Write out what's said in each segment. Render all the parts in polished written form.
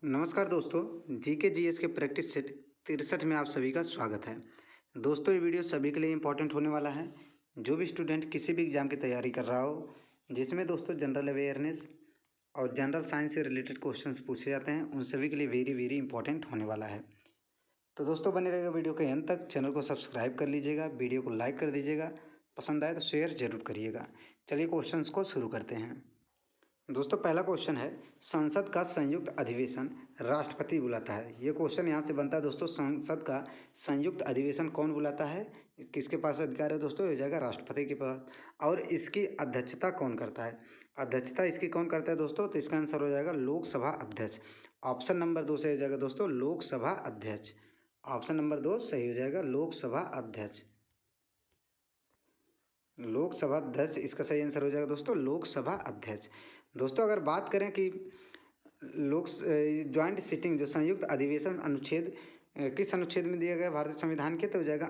नमस्कार दोस्तों, GK GS के प्रैक्टिस सेट 63 में आप सभी का स्वागत है। दोस्तों, ये वीडियो सभी के लिए इम्पोर्टेंट होने वाला है। जो भी स्टूडेंट किसी भी एग्ज़ाम की तैयारी कर रहा हो, जिसमें दोस्तों जनरल अवेयरनेस और जनरल साइंस से रिलेटेड क्वेश्चंस पूछे जाते हैं, उन सभी के लिए वेरी वेरी इंपॉर्टेंट होने वाला है। तो दोस्तों, बने रहेगा वीडियो के अंत तक। चैनल को सब्सक्राइब कर लीजिएगा, वीडियो को लाइक कर दीजिएगा, पसंद आए तो शेयर जरूर करिएगा। चलिए क्वेश्चंस को शुरू करते हैं। दोस्तों, पहला क्वेश्चन है, संसद का संयुक्त अधिवेशन राष्ट्रपति बुलाता है। ये क्वेश्चन यहाँ से बनता है दोस्तों, संसद का संयुक्त अधिवेशन कौन बुलाता है, किसके पास अधिकार है दोस्तों? हो जाएगा राष्ट्रपति के पास। और इसकी अध्यक्षता कौन करता है? अध्यक्षता इसकी कौन करता है दोस्तों? तो इसका आंसर हो जाएगा लोकसभा अध्यक्ष। ऑप्शन नंबर 2 सही हो जाएगा दोस्तों, लोकसभा अध्यक्ष। ऑप्शन नंबर 2 सही हो जाएगा, लोकसभा अध्यक्ष। लोकसभा अध्यक्ष इसका सही आंसर हो जाएगा दोस्तों, लोकसभा अध्यक्ष। दोस्तों, अगर बात करें कि लोक ज्वाइंट सिटिंग जो संयुक्त अधिवेशन अनुच्छेद किस अनुच्छेद में दिया गया है भारतीय संविधान के? तो हो जाएगा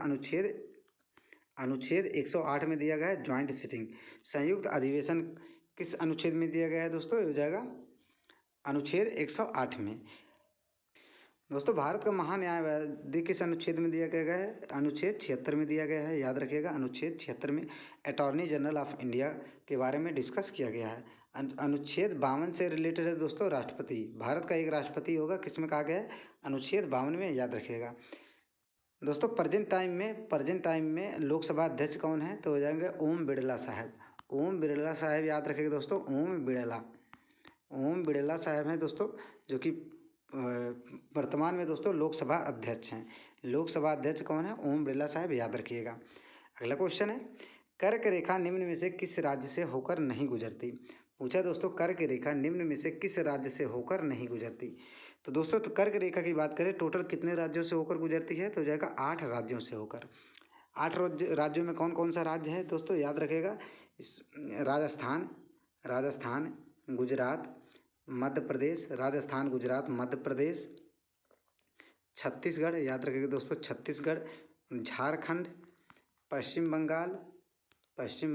अनुच्छेद 108 में दिया गया है ज्वाइंट सिटिंग। संयुक्त अधिवेशन किस अनुच्छेद में दिया गया है दोस्तों? हो जाएगा अनुच्छेद 108 में। दोस्तों, भारत का महान्यायवादी किस अनुच्छेद में दिया गया है? अनुच्छेद 76 में दिया गया है। याद रखिएगा, अनुच्छेद 76 में अटॉर्नी जनरल ऑफ इंडिया के बारे में डिस्कस किया गया है। अनुच्छेद 52 से रिलेटेड है दोस्तों, राष्ट्रपति। भारत का एक राष्ट्रपति होगा, किसमें कहा गया है? अनुच्छेद 52 में। याद रखिएगा दोस्तों। प्रेजेंट टाइम में लोकसभा अध्यक्ष कौन है? तो हो जाएंगे ओम बिड़ला साहब। ओम बिड़ला साहब, याद रखिएगा दोस्तों, ओम बिड़ला साहब हैं दोस्तों, जो कि वर्तमान में दोस्तों लोकसभा अध्यक्ष हैं। लोकसभा अध्यक्ष कौन है? ओम बिड़ला साहब, याद रखिएगा। अगला क्वेश्चन है, कर्क रेखा निम्न में से किस राज्य से होकर नहीं गुजरती? पूछा दोस्तों, कर्क रेखा निम्न में से किस राज्य से होकर नहीं गुजरती? तो दोस्तों, तो कर्क रेखा की बात करें, टोटल कितने राज्यों से होकर गुजरती है? तो हो जाएगा 8 राज्यों से होकर। 8 राज्यों में कौन कौन सा राज्य है दोस्तों? याद रखिएगा, राजस्थान, गुजरात, मध्य प्रदेश, राजस्थान, गुजरात, मध्य प्रदेश, छत्तीसगढ़, याद रखिएगा दोस्तों, छत्तीसगढ़, झारखंड, पश्चिम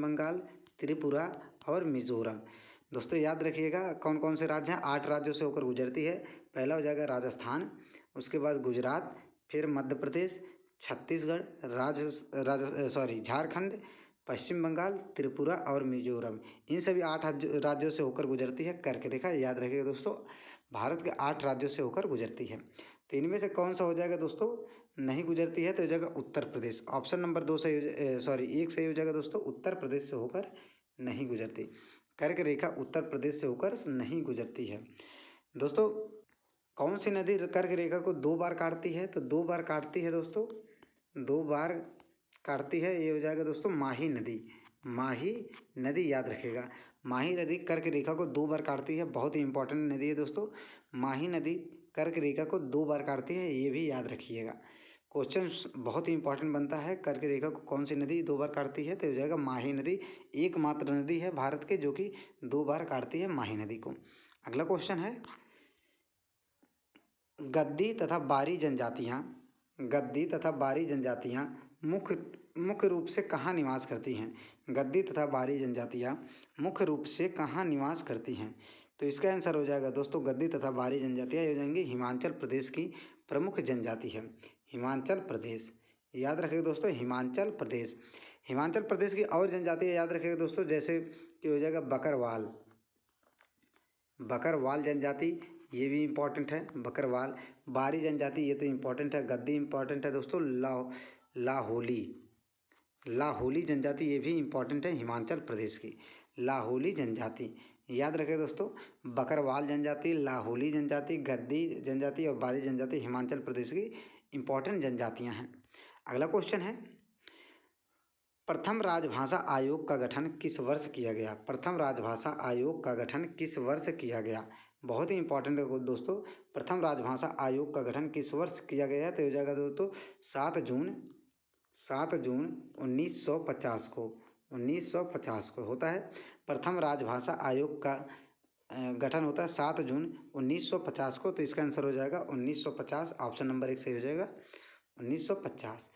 बंगाल, त्रिपुरा और मिजोरम। दोस्तों, याद रखिएगा कौन कौन से राज्य हैं? 8 राज्यों से होकर गुजरती है। पहला हो जाएगा राजस्थान, उसके बाद गुजरात, फिर मध्य प्रदेश, छत्तीसगढ़, झारखंड, पश्चिम बंगाल, त्रिपुरा और मिजोरम। इन सभी 8 राज्यों से होकर गुजरती है कर्क रेखा। याद रखिएगा दोस्तों, भारत के 8 राज्यों से होकर गुजरती है। तो इनमें से कौन सा हो जाएगा दोस्तों? नहीं गुजरती है, तो हो जाएगा उत्तर प्रदेश। ऑप्शन नंबर 1 सही हो जाएगा दोस्तों, उत्तर प्रदेश से होकर नहीं गुजरती। कर्क रेखा उत्तर प्रदेश से होकर नहीं गुजरती है। दोस्तों, कौन सी नदी कर्क रेखा को 2 बार काटती है? तो 2 बार काटती है दोस्तों, 2 बार काटती है। ये हो जाएगा दोस्तों माही नदी, याद रखिएगा। माही नदी कर्क रेखा को 2 बार काटती है। बहुत ही इंपॉर्टेंट नदी है दोस्तों, माही नदी कर्क रेखा को 2 बार काटती है, ये भी याद रखिएगा। क्वेश्चन बहुत ही इंपॉर्टेंट बनता है, कर्क रेखा को कौन सी नदी 2 बार काटती है? तो हो जाएगा माही नदी। एकमात्र नदी है भारत के जो कि 2 बार काटती है माही नदी को। अगला क्वेश्चन है, गद्दी तथा बारी जनजातियाँ मुख्य रूप से कहाँ निवास करती हैं? गद्दी तथा बारी जनजातियाँ मुख्य रूप से कहाँ निवास करती हैं? तो इसका आंसर हो जाएगा दोस्तों, गद्दी तथा बारी जनजातियाँ हो जाएंगी हिमाचल प्रदेश की प्रमुख जनजाति है। हिमाचल प्रदेश, याद रखिएगा दोस्तों, हिमाचल प्रदेश की और जनजातियाँ याद रखिएगा दोस्तों, जैसे कि हो जाएगा बकरवाल जनजाति, ये भी इम्पोर्टेंट है। बकरवाल, बारी जनजाति, ये तो इम्पोर्टेंट है। गद्दी इम्पोर्टेंट है दोस्तों। लाहौली जनजाति, ये भी इम्पोर्टेंट है हिमाचल प्रदेश की। लाहौली जनजाति, याद रखें दोस्तों, बकरवाल जनजाति, लाहौली जनजाति, गद्दी जनजाति और बारी जनजाति हिमाचल प्रदेश की इम्पोर्टेंट जनजातियां हैं। अगला क्वेश्चन है, प्रथम राजभाषा आयोग का गठन किस वर्ष किया गया? प्रथम राजभाषा आयोग का गठन किस वर्ष किया गया? बहुत ही इंपॉर्टेंट है दोस्तों, प्रथम राजभाषा आयोग का गठन किस वर्ष किया गया है? तो हो जाएगा दोस्तों 7 जून 1950 को होता है। प्रथम राजभाषा आयोग का गठन होता है 7 जून 1950 को। तो इसका आंसर हो जाएगा 1950। ऑप्शन नंबर 1 सही हो जाएगा, 1950।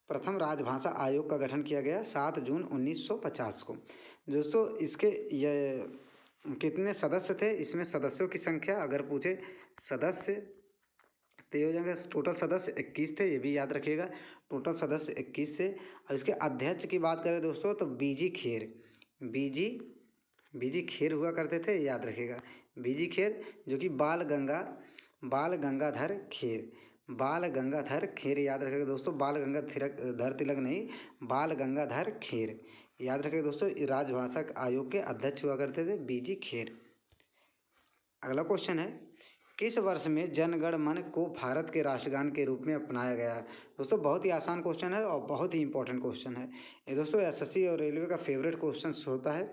प्रथम राजभाषा आयोग का गठन किया गया 7 जून 1950 को। दोस्तों, इसके कितने सदस्य थे, इसमें सदस्यों की संख्या अगर पूछे सदस्य तो ये हो जाएगा टोटल सदस्य 21 थे, ये भी याद रखिएगा। टोटल सदस्य 21 से। और इसके अध्यक्ष की बात करें दोस्तों तो बीजी खेर, बीजी बीजी खेर हुआ करते थे, याद रखिएगा। बीजी खेर जो कि बाल गंगाधर खेर, बाल गंगाधर खेर याद रखिएगा दोस्तों। बाल गंगाधर तिलक नहीं, बाल गंगाधर खेर याद रखिएगा दोस्तों। राजभाषा आयोग के अध्यक्ष हुआ करते थे बीजी खेर। अगला क्वेश्चन है, किस वर्ष में जन गण मन को भारत के राष्ट्रगान के रूप में अपनाया गया? दोस्तों बहुत ही आसान क्वेश्चन है और बहुत ही इंपॉर्टेंट क्वेश्चन है ये दोस्तों। एसएससी और रेलवे का फेवरेट क्वेश्चन होता है।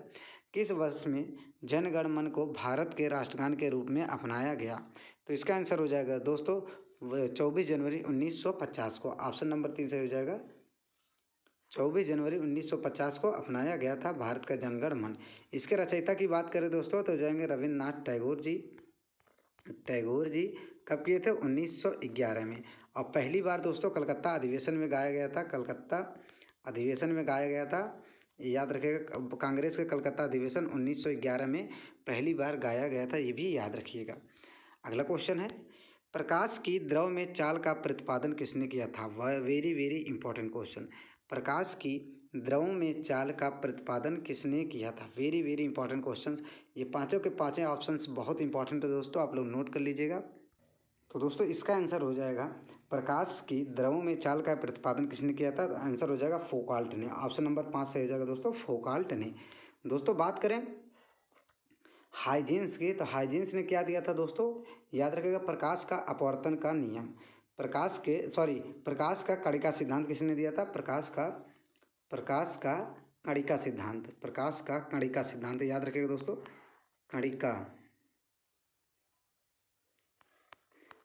किस वर्ष में जन गण मन को भारत के राष्ट्रगान के रूप में अपनाया गया? तो इसका आंसर हो जाएगा दोस्तों 24 जनवरी 1950 को। ऑप्शन नंबर 3 से हो जाएगा 24 जनवरी 1950 को अपनाया गया था भारत का जनगण मन। इसके रचयिता की बात करें दोस्तों तो हो जाएंगे रविन्द्रनाथ टैगोर जी। टैगोर जी कब किए थे? 1911 में। और पहली बार दोस्तों कलकत्ता अधिवेशन में गाया गया था, कलकत्ता अधिवेशन में गाया गया था, याद रखिएगा। कांग्रेस के कलकत्ता अधिवेशन 1911 में पहली बार गाया गया था, ये भी याद रखिएगा। अगला क्वेश्चन है, प्रकाश की द्रव में चाल का प्रतिपादन किसने किया था? वह वेरी वेरी इंपॉर्टेंट क्वेश्चन। प्रकाश की द्रव में चाल का प्रतिपादन किसने किया था? Very very important questions. ये पांचों के पांचों ऑप्शंस बहुत इंपॉर्टेंट है दोस्तों, आप लोग नोट कर लीजिएगा। तो दोस्तों इसका आंसर हो जाएगा प्रकाश की द्रव में चाल का प्रतिपादन किसने किया था? आंसर हो जाएगा फोकाल्ट ने। ऑप्शन नंबर 5 से हो जाएगा दोस्तों फोकाल्ट ने। दोस्तों बात करें हाइजीन्स की, तो हाइजीन्स ने क्या दिया था दोस्तों? याद रखिएगा प्रकाश का अपवर्तन का नियम। प्रकाश का कणिका सिद्धांत किसने दिया था? प्रकाश का कणिका सिद्धांत, प्रकाश का कणिका सिद्धांत याद रखिएगा दोस्तों।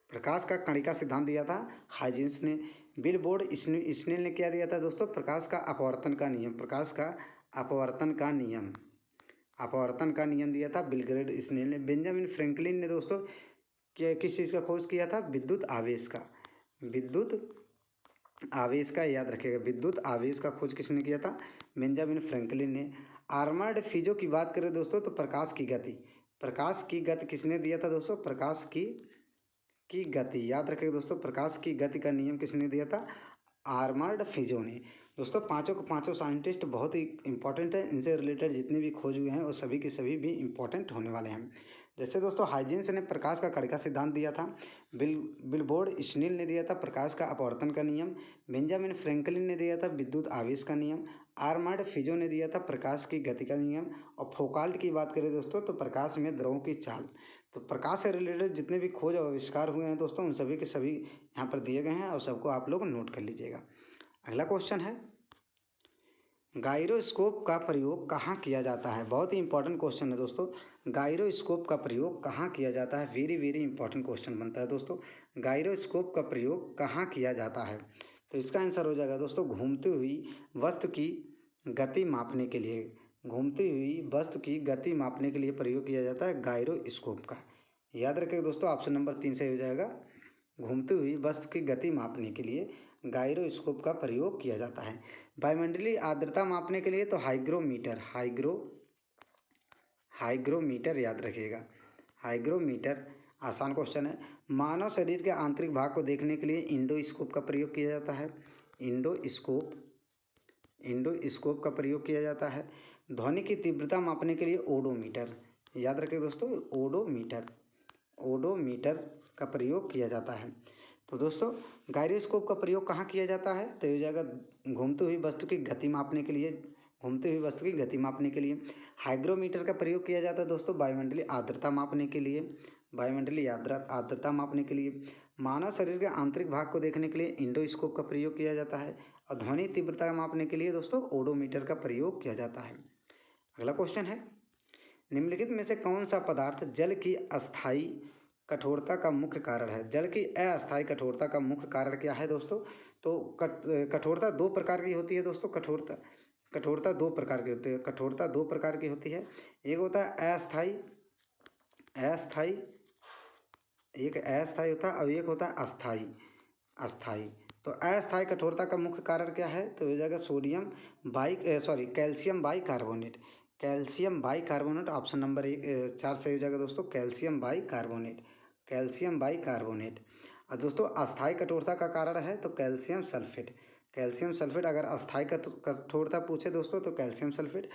प्रकाश का कणिका सिद्धांत दिया था हाइजीन्स ने। बिलबोर्ड स्नेल ने क्या दिया था दोस्तों? प्रकाश का अपवर्तन का नियम, प्रकाश का अपवर्तन का नियम दिया था बिलग्रेड स्नेल ने। बेंजामिन फ्रैंकलिन ने दोस्तों किस चीज़ का खोज किया था? विद्युत आवेश का याद रखिएगा। विद्युत आवेश का खोज किसने किया था? बेंजामिन फ्रैंकलिन ने। आर्मर्ड फिजो की बात करें दोस्तों तो प्रकाश की गति किसने दिया था दोस्तों? प्रकाश की गति याद रखिएगा दोस्तों। प्रकाश की गति का नियम किसने दिया था? आर्मर्ड फिजो ने। दोस्तों पांचों के पांचों साइंटिस्ट बहुत ही इंपॉर्टेंट है, इनसे रिलेटेड जितने भी खोज हुए हैं वो सभी के सभी भी इंपॉर्टेंट होने वाले हैं। जैसे दोस्तों हाइजीन्स ने प्रकाश का कणिका सिद्धांत दिया था, बिलबोर्ड स्नेल ने दिया था प्रकाश का अपवर्तन का नियम, बेंजामिन फ्रैंकलिन ने दिया था विद्युत आवेश का नियम, आर्मर्ड फिजो ने दिया था प्रकाश की गति का नियम, और फोकाल्ट की बात करें दोस्तों तो प्रकाश में द्रवों की चाल। तो प्रकाश से रिलेटेड जितने भी खोज और आविष्कार हुए हैं दोस्तों उन सभी के सभी यहाँ पर दिए गए हैं और सबको आप लोग नोट कर लीजिएगा। अगला क्वेश्चन है, गायरोस्कोप का प्रयोग कहाँ किया जाता है? बहुत ही इंपॉर्टेंट क्वेश्चन है दोस्तों। गायरोस्कोप का प्रयोग कहाँ किया जाता है? वेरी वेरी इंपॉर्टेंट क्वेश्चन बनता है दोस्तों। गायरोस्कोप का प्रयोग कहाँ किया जाता है? तो इसका आंसर हो जाएगा दोस्तों घूमती हुई वस्तु की गति मापने के लिए, घूमती हुई वस्तु की गति मापने के लिए प्रयोग किया जाता है गायरोस्कोप का। याद रखिएगा दोस्तों ऑप्शन नंबर 3 से हो जाएगा घूमती हुई वस्तु की गति मापने के लिए गायरोस्कोप का प्रयोग किया जाता है। वायुमंडलीय आर्द्रता मापने के लिए तो हाइग्रोमीटर याद रखिएगा। हाइग्रोमीटर आसान क्वेश्चन है। मानव शरीर के आंतरिक भाग को देखने के लिए इंडोस्कोप का प्रयोग किया जाता है। इंडोस्कोप का प्रयोग किया जाता है। ध्वनि की तीव्रता मापने के लिए ओडोमीटर, याद रखिए दोस्तों ओडोमीटर का प्रयोग किया जाता है। तो दोस्तों गायरोस्कोप का प्रयोग कहाँ किया जाता है? तो हो जाएगा घूमती हुई वस्तु की गति मापने के लिए। हाइग्रोमीटर का प्रयोग किया जाता है दोस्तों वायुमंडलीय आर्द्रता मापने के लिए। मानव शरीर के आंतरिक भाग को देखने के लिए इंडोस्कोप का प्रयोग किया जाता है और ध्वनि तीव्रता मापने के लिए दोस्तों ओडोमीटर का प्रयोग किया जाता है। अगला क्वेश्चन है, निम्नलिखित में से कौन सा पदार्थ जल की अस्थायी कठोरता का मुख्य कारण है? जल की अस्थायी कठोरता का मुख्य कारण क्या है दोस्तों? तो कठोरता दो प्रकार की होती है दोस्तों। कठोरता दो प्रकार की होती है। एक होता है अस्थायी, एक अस्थायी होता है और एक होता है अस्थायी। तो अस्थायी कठोरता का मुख्य कारण क्या है? तो हो जाएगा calcium bicarbonate. Calcium bicarbonate, option number 4 सही हो जाएगा दोस्तों, कैल्शियम बाइकार्बोनेट, कैल्शियम बाइकार्बोनेट। और दोस्तों अस्थायी कठोरता का कारण है तो कैल्शियम सल्फेट, कैल्शियम सल्फेट। अगर अस्थायी कठोरता पूछे दोस्तों तो कैल्शियम सल्फेट,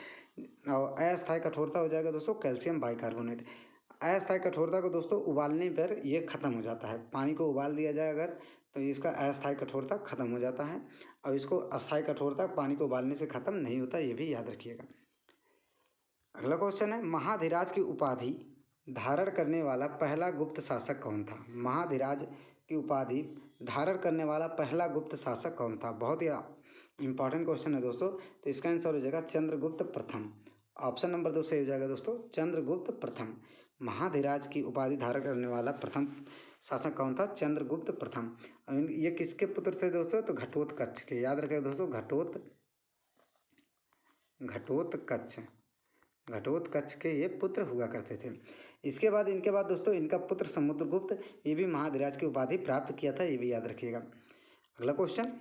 और अस्थायी कठोरता हो जाएगा दोस्तों कैल्शियम बाइकार्बोनेट। अस्थायी कठोरता को दोस्तों उबालने पर ये ख़त्म हो जाता है, पानी को उबाल दिया जाए अगर तो इसका अस्थायी कठोरता ख़त्म हो जाता है, और इसको अस्थायी कठोरता पानी को उबालने से ख़त्म नहीं होता, ये भी याद रखिएगा। अगला क्वेश्चन है, महाधिराज की उपाधि धारण करने वाला पहला गुप्त शासक कौन था? महाधिराज की उपाधि धारण करने वाला पहला गुप्त शासक कौन था? बहुत ही इंपॉर्टेंट क्वेश्चन है दोस्तों, तो इसका आंसर हो जाएगा चंद्रगुप्त प्रथम, ऑप्शन नंबर 2 सही हो जाएगा दोस्तों, चंद्रगुप्त प्रथम। महाधिराज की उपाधि धारण करने वाला प्रथम शासक कौन था? चंद्रगुप्त प्रथम। ये किसके पुत्र थे दोस्तों? तो घटोत्कच के, याद रखें दोस्तों, घटोत्कच के ये पुत्र हुआ करते थे। इसके बाद इनके बाद दोस्तों इनका पुत्र समुद्रगुप्त, ये भी महाधिराज की उपाधि प्राप्त किया था, ये भी याद रखिएगा। अगला क्वेश्चन,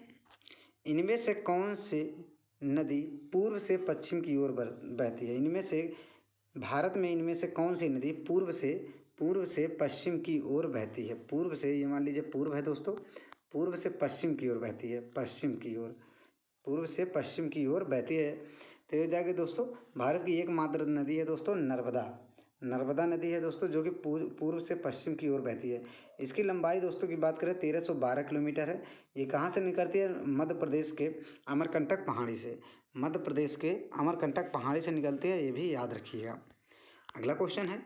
इनमें से कौन सी नदी पूर्व से पश्चिम की ओर बहती है? इनमें से भारत में इनमें से कौन सी नदी पूर्व से पश्चिम की ओर बहती है? पूर्व से, ये मान लीजिए पूर्व है दोस्तों, पूर्व से पश्चिम की ओर बहती है, पश्चिम की ओर, पूर्व से पश्चिम की ओर बहती है, तो ये जाके दोस्तों भारत की एकमात्र नदी है दोस्तों नर्मदा, नर्मदा नदी है दोस्तों, जो कि पूर्व से पश्चिम की ओर बहती है। इसकी लंबाई दोस्तों की बात करें 1312 किलोमीटर है। ये कहाँ से निकलती है? मध्य प्रदेश के अमरकंटक पहाड़ी से, मध्य प्रदेश के अमरकंटक पहाड़ी से निकलती है, ये भी याद रखिएगा। अगला क्वेश्चन है,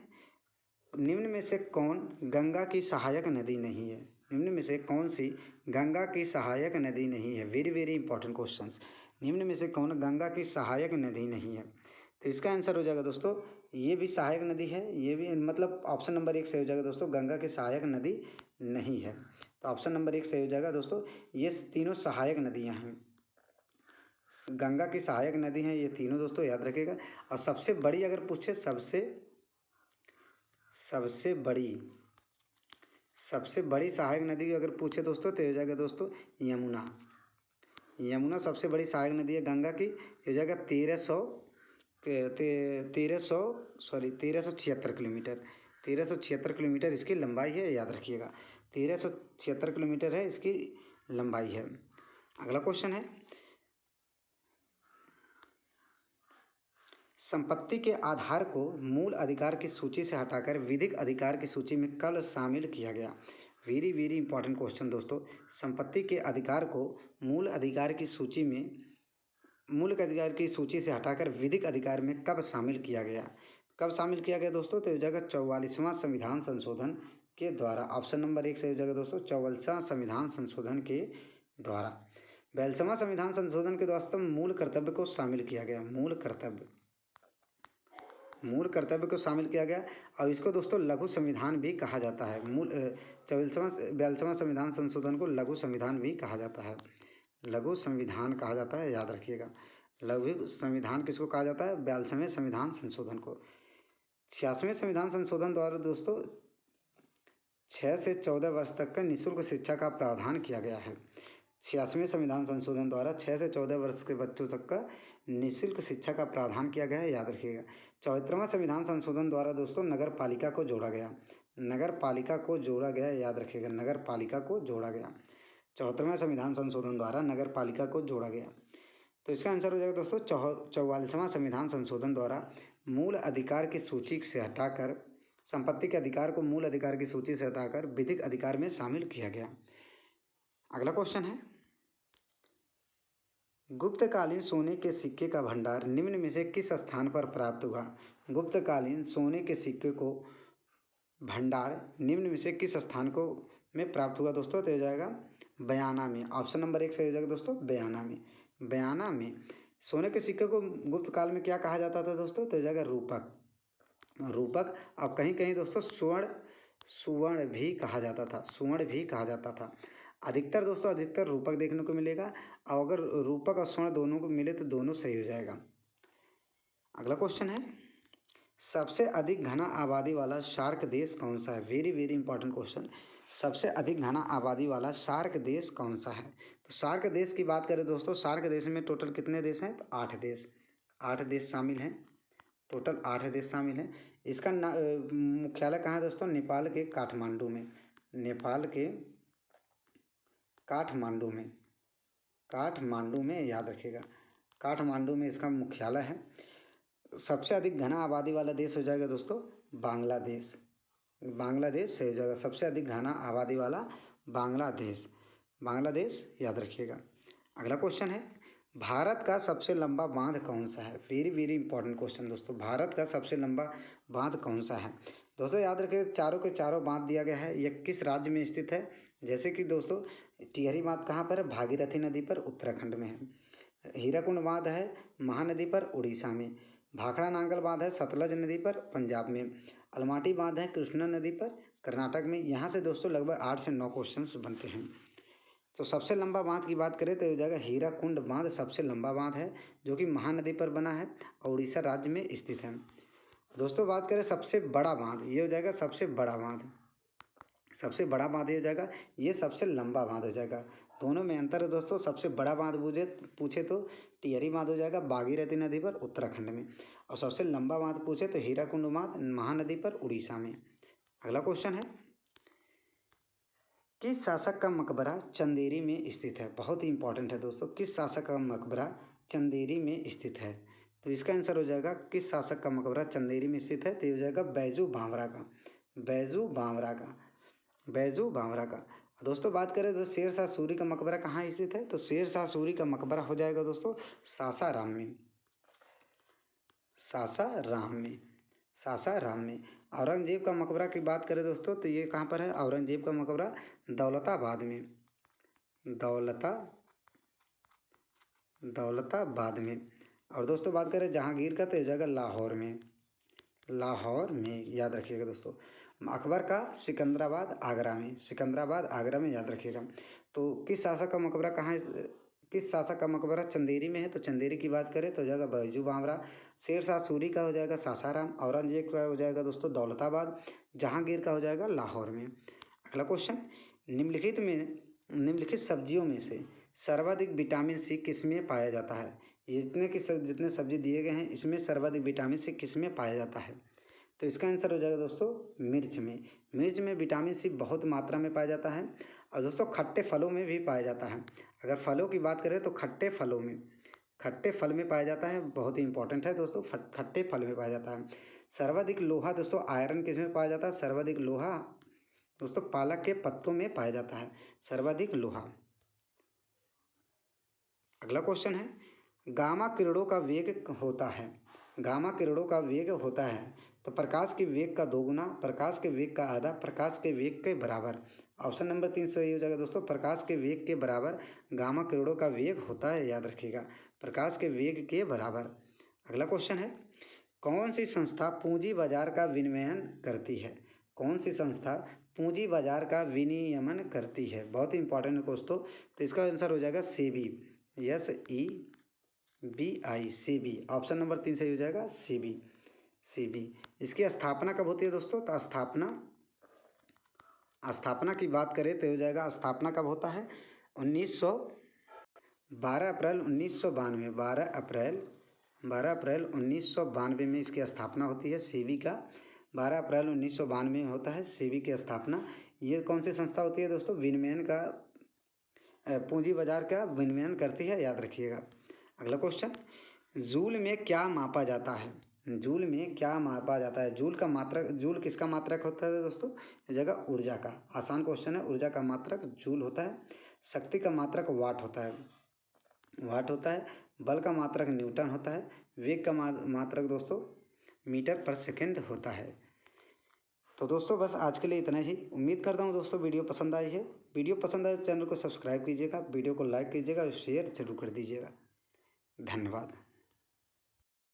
निम्न में से कौन गंगा की सहायक नदी नहीं है? निम्न में से कौन सी गंगा की सहायक नदी नहीं है? Very very important questions. निम्न में से कौन गंगा की सहायक नदी नहीं है? तो इसका आंसर हो जाएगा दोस्तों, ये भी सहायक नदी है, ये भी मतलब ऑप्शन नंबर 1 सही हो जाएगा दोस्तों, गंगा की सहायक नदी नहीं है। तो ऑप्शन नंबर 1 सही हो जाएगा दोस्तों, ये तीनों सहायक नदियाँ हैं, गंगा की सहायक नदी हैं ये तीनों दोस्तों, याद रखिएगा। और सबसे बड़ी अगर पूछे, सबसे बड़ी सहायक नदी अगर पूछे दोस्तों तो हो जाएगा दोस्तों यमुना, यमुना सबसे बड़ी सहायक नदी है गंगा की, हो जाएगा 1376 किलोमीटर, 1376 किलोमीटर इसकी लंबाई है, याद रखिएगा, 1376 किलोमीटर है इसकी लंबाई है। अगला क्वेश्चन है, संपत्ति के आधार को मूल अधिकार की सूची से हटाकर विधिक अधिकार की सूची में कब शामिल किया गया? वेरी वेरी इंपॉर्टेंट क्वेश्चन दोस्तों, संपत्ति के अधिकार को मूल अधिकार की सूची से हटाकर विधिक अधिकार में कब शामिल किया गया? कब शामिल किया गया दोस्तों? तो हो जाएगा 44वां संविधान संशोधन के द्वारा, ऑप्शन नंबर 1 से हो जाएगा दोस्तों 44वां संविधान संशोधन के द्वारा। 42वां संविधान संशोधन के द्वारा मूल कर्तव्य को शामिल किया गया, मूल कर्तव्य को शामिल किया गया, और इसको दोस्तों लघु संविधान भी कहा जाता है। 42वां संविधान संशोधन को लघु संविधान भी कहा जाता है, लघु संविधान कहा जाता है, याद रखिएगा। लघु संविधान किसको कहा जाता है? 42वें संविधान संशोधन को। 86वें संविधान संशोधन द्वारा दोस्तों 6 से 14 वर्ष तक का निःशुल्क शिक्षा का प्रावधान किया गया है। 86वें संविधान संशोधन द्वारा 6 से 14 वर्ष के बच्चों तक का निःशुल्क शिक्षा का प्रावधान किया गया है, याद रखिएगा। 74वां संविधान संशोधन द्वारा दोस्तों नगर पालिका को जोड़ा गया, याद रखिएगा, नगर पालिका को जोड़ा गया। 74वें संविधान संशोधन द्वारा नगर पालिका को जोड़ा गया। तो इसका आंसर हो जाएगा दोस्तों 44वां संविधान संशोधन द्वारा मूल अधिकार की सूची से हटाकर, संपत्ति के अधिकार को मूल अधिकार की सूची से हटाकर विधिक अधिकार में शामिल किया गया। अगला क्वेश्चन है, गुप्तकालीन सोने के सिक्के का भंडार निम्न में से किस स्थान पर प्राप्त हुआ? गुप्तकालीन सोने के सिक्के को भंडार निम्न में से किस स्थान को में प्राप्त हुआ दोस्तों? तो हो जाएगा बयाना में, ऑप्शन नंबर 1 सही हो जाएगा दोस्तों बयाना में। बयाना में सोने के सिक्के को गुप्त काल में क्या कहा जाता था दोस्तों? तो हो जाएगा रूपक। अब कहीं कहीं दोस्तों सुवर्ण भी कहा जाता था। अधिकतर रूपक देखने को मिलेगा, और अगर रूपक और स्वर्ण दोनों को मिले तो दोनों सही हो जाएगा। अगला क्वेश्चन है, सबसे अधिक घना आबादी वाला सार्क देश कौन सा है? Very very important question. सबसे अधिक घना आबादी वाला सार्क देश कौन सा है? तो सार्क देश की बात करें दोस्तों, सार्क देश में टोटल कितने देश हैं? तो 8 देश शामिल हैं, टोटल 8 देश शामिल हैं। इसका मुख्यालय कहाँ है दोस्तों? नेपाल के काठमांडू में। नेपाल के काठमांडू में याद रखिएगा, काठमांडू में इसका मुख्यालय है। सबसे अधिक घना आबादी वाला देश हो जाएगा दोस्तों बांग्लादेश। बांग्लादेश से हो जाएगा सबसे अधिक घना आबादी वाला बांग्लादेश याद रखिएगा। अगला क्वेश्चन है, भारत का सबसे लंबा बांध कौन सा है? वेरी वेरी इंपॉर्टेंट क्वेश्चन दोस्तों। भारत का सबसे लंबा बांध कौन सा है? दोस्तों याद रखिए, चारों के चारों बांध दिया गया है। यह किस राज्य में स्थित है? जैसे कि दोस्तों टिहरी बांध कहाँ पर है? भागीरथी नदी पर, उत्तराखंड में है। हीराकुंड बांध है महानदी पर, उड़ीसा में। भाखड़ा नांगल बांध है सतलज नदी पर, पंजाब में। अलमाटी बांध है कृष्णा नदी पर, कर्नाटक में। यहाँ से दोस्तों लगभग 8 से 9 क्वेश्चन बनते हैं। तो सबसे लंबा बांध की बात करें तो हो जाएगा हीराकुंड बांध सबसे लंबा बांध है, जो कि महानदी पर बना है और उड़ीसा राज्य में स्थित है। दोस्तों बात करें सबसे बड़ा बांध, ये हो जाएगा सबसे बड़ा बांध। सबसे बड़ा बांध ये हो जाएगा, ये सबसे लंबा बांध हो जाएगा। दोनों में अंतर है दोस्तों। सबसे बड़ा बांध पूछे तो टिहरी बांध हो जाएगा भागीरथी नदी पर, उत्तराखंड में। और सबसे लंबा बांध पूछे तो हीराकुंड बांध महानदी पर, उड़ीसा में। अगला क्वेश्चन है, किस शासक का मकबरा चंदेरी में स्थित है? बहुत ही इंपॉर्टेंट है दोस्तों। किस शासक का मकबरा चंदेरी में स्थित है? तो इसका आंसर हो जाएगा, किस शासक का मकबरा चंदेरी में स्थित है? तो हो जाएगा बैजू बावरा का। दोस्तों बात करें तो शेरशाह सूरी का मकबरा कहाँ स्थित है? तो शेरशाह सूरी का मकबरा हो जाएगा दोस्तों सासाराम में। औरंगजेब का मकबरा की बात करें दोस्तों तो ये कहाँ पर है? औरंगजेब का मकबरा दौलताबाद में। और दोस्तों बात करें जहांगीर का तो हो जाएगा लाहौर में याद रखिएगा दोस्तों। अकबर का सिकंदराबाद आगरा में याद रखिएगा। तो किस शासक का मकबरा चंदेरी में है? तो चंदेरी की बात करें तो हो जाएगा बैजू बावरा। शेरशाह सूरी का हो जाएगा सासाराम, औरंगजेब का हो जाएगा दोस्तों दौलताबाद, जहांगीर का हो जाएगा लाहौर में। अगला क्वेश्चन, निम्नलिखित सब्जियों में से सर्वाधिक विटामिन सी किस में पाया जाता है? जितने सब्जी दिए गए हैं इसमें सर्वाधिक विटामिन सी किस में पाया जाता है? तो इसका आंसर हो जाएगा दोस्तों मिर्च में विटामिन सी बहुत मात्रा में पाया जाता है। और दोस्तों खट्टे फलों में भी पाया जाता है। अगर फलों की बात करें तो खट्टे फल में पाया जाता है। बहुत ही इंपॉर्टेंट है दोस्तों, खट्टे फल में पाया जाता है। सर्वाधिक लोहा दोस्तों आयरन किस में पाया जाता है? सर्वाधिक लोहा दोस्तों पालक के पत्तों में पाया जाता है, सर्वाधिक लोहा। अगला क्वेश्चन है, गामा किरणों का वेग होता है तो प्रकाश के वेग का दोगुना, प्रकाश के वेग का आधा, प्रकाश के वेग के बराबर। ऑप्शन नंबर 3 सही हो जाएगा दोस्तों। प्रकाश के वेग के बराबर गामा किरणों का वेग होता है, याद रखिएगा, प्रकाश के वेग के बराबर। अगला क्वेश्चन है, कौन सी संस्था पूंजी बाजार का विनियमन करती है? बहुत ही इंपॉर्टेंट है दोस्तों। तो इसका आंसर हो जाएगा सेबी, SEBI। ऑप्शन नंबर 3 सही हो जाएगा सेबी। इसकी स्थापना कब होती है दोस्तों? तो स्थापना की बात करें तो हो जाएगा, स्थापना कब होता है? 12 अप्रैल 1992 में इसकी स्थापना होती है सेबी का। 12 अप्रैल 1992 में होता है सेबी की स्थापना। ये कौन सी संस्था होती है दोस्तों? पूंजी बाजार का विनियमन करती है, याद रखिएगा। अगला क्वेश्चन, जूल में क्या मापा जाता है? जूल किसका मात्रक होता है दोस्तों? जगह ऊर्जा का। आसान क्वेश्चन है। ऊर्जा का मात्रक जूल होता है। शक्ति का मात्रक वाट होता है। बल का मात्रक न्यूटन होता है। वेग का मात्रक दोस्तों मीटर पर सेकंड होता है। तो दोस्तों बस आज के लिए इतना ही। उम्मीद करता हूँ दोस्तों वीडियो पसंद आई है। वीडियो पसंद आए तो चैनल को सब्सक्राइब कीजिएगा, वीडियो को लाइक कीजिएगा और शेयर जरूर कर दीजिएगा। धन्यवाद।